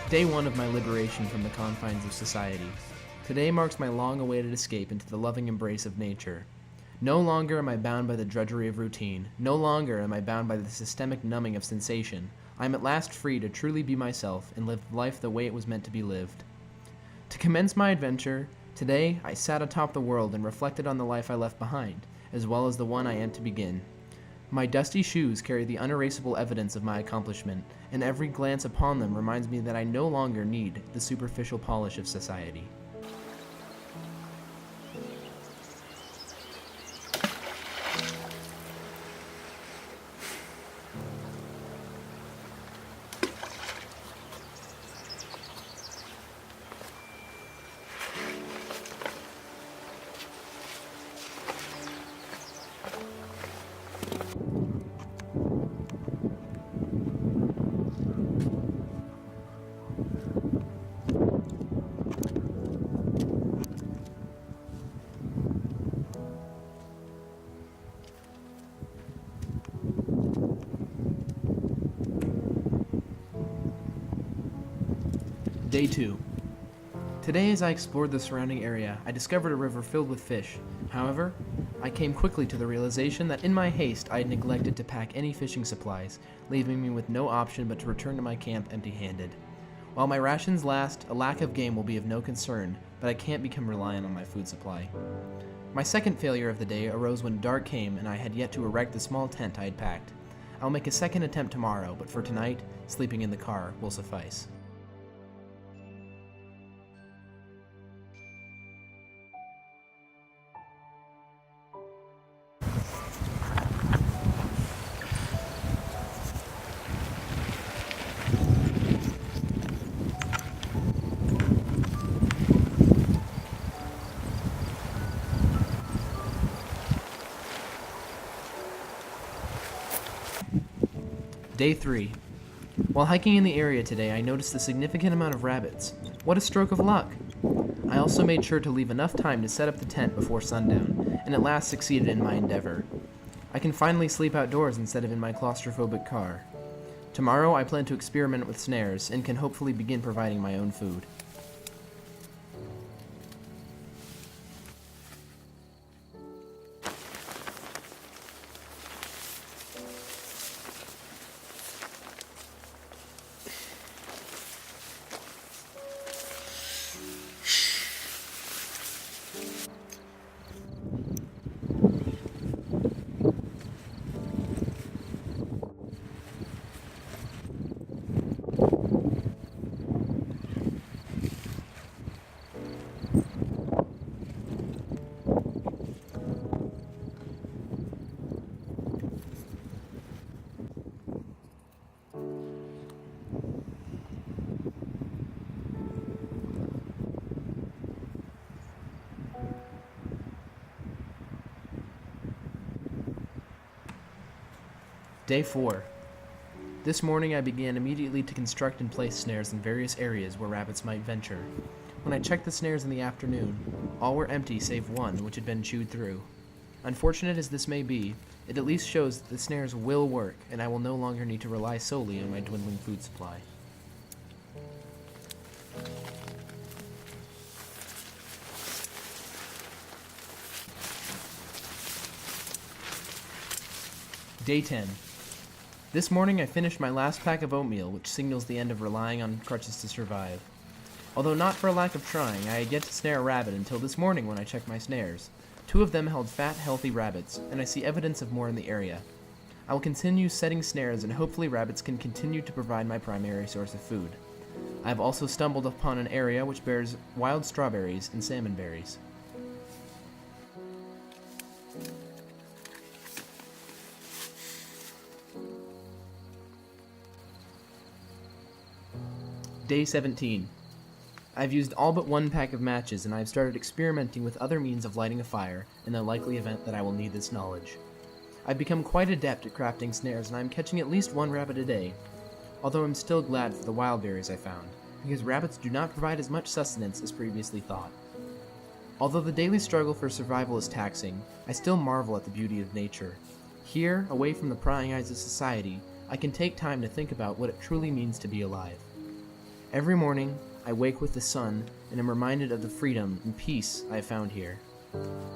Day 1 of my liberation from the confines of society. Today marks my long-awaited escape into the loving embrace of nature. No longer am I bound by the drudgery of routine. No longer am I bound by the systemic numbing of sensation. I am at last free to truly be myself and live life the way it was meant to be lived. To commence my adventure, today I sat atop the world and reflected on the life I left behind, as well as the one I am to begin. My dusty shoes carry the unerasable evidence of my accomplishment, and every glance upon them reminds me that I no longer need the superficial polish of society. Day 2. Today, as I explored the surrounding area, I discovered a river filled with fish. However, I came quickly to the realization that in my haste I had neglected to pack any fishing supplies, leaving me with no option but to return to my camp empty-handed. While my rations last, a lack of game will be of no concern, but I can't become reliant on my food supply. My second failure of the day arose when dark came and I had yet to erect the small tent I had packed. I'll make a second attempt tomorrow, but for tonight, sleeping in the car will suffice. Day 3. While hiking in the area today, I noticed a significant amount of rabbits. What a stroke of luck! I also made sure to leave enough time to set up the tent before sundown, and at last succeeded in my endeavor. I can finally sleep outdoors instead of in my claustrophobic car. Tomorrow I plan to experiment with snares and can hopefully begin providing my own food. Day 4. This morning I began immediately to construct and place snares in various areas where rabbits might venture. When I checked the snares in the afternoon, all were empty save one which had been chewed through. Unfortunate as this may be, it at least shows that the snares will work and I will no longer need to rely solely on my dwindling food supply. Day 10. This morning I finished my last pack of oatmeal, which signals the end of relying on crutches to survive. Although not for a lack of trying, I had yet to snare a rabbit until this morning when I checked my snares. 2 of them held fat, healthy rabbits, and I see evidence of more in the area. I will continue setting snares and hopefully rabbits can continue to provide my primary source of food. I have also stumbled upon an area which bears wild strawberries and salmon berries. Day 17. I've used all but 1 pack of matches and I've started experimenting with other means of lighting a fire in the likely event that I will need this knowledge. I've become quite adept at crafting snares and I'm catching at least 1 rabbit a day, although I'm still glad for the wild berries I found, because rabbits do not provide as much sustenance as previously thought. Although the daily struggle for survival is taxing, I still marvel at the beauty of nature. Here, away from the prying eyes of society, I can take time to think about what it truly means to be alive. Every morning, I wake with the sun and am reminded of the freedom and peace I have found here.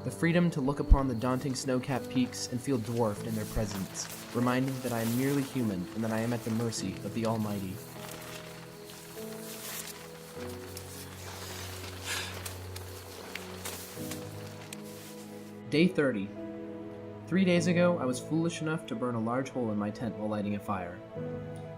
The freedom to look upon the daunting snow-capped peaks and feel dwarfed in their presence, reminding that I am merely human and that I am at the mercy of the Almighty. Day 30. 3 days ago, I was foolish enough to burn a large hole in my tent while lighting a fire.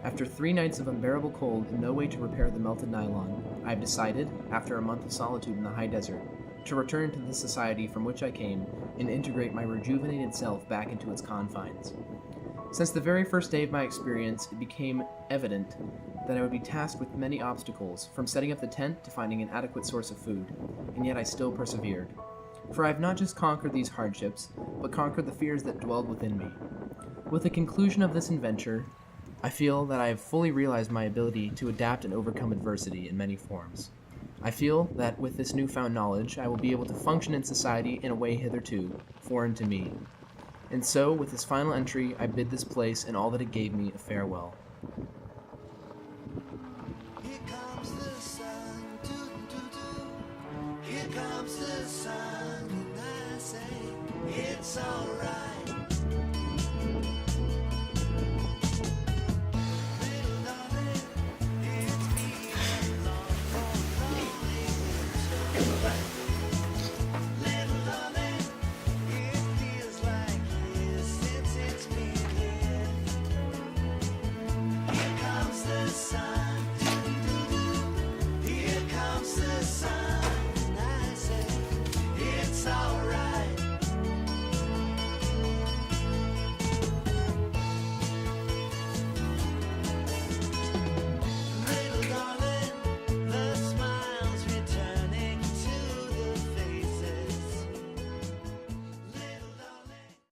After 3 nights of unbearable cold and no way to repair the melted nylon, I have decided, after a month of solitude in the high desert, to return to the society from which I came and integrate my rejuvenated self back into its confines. Since the very first day of my experience, it became evident that I would be tasked with many obstacles, from setting up the tent to finding an adequate source of food, and yet I still persevered. For I have not just conquered these hardships, but conquered the fears that dwelled within me. With the conclusion of this adventure, I feel that I have fully realized my ability to adapt and overcome adversity in many forms. I feel that with this newfound knowledge, I will be able to function in society in a way hitherto foreign to me. And so, with this final entry, I bid this place and all that it gave me a farewell. Here comes the sun, here comes the sun, and I say it's alright.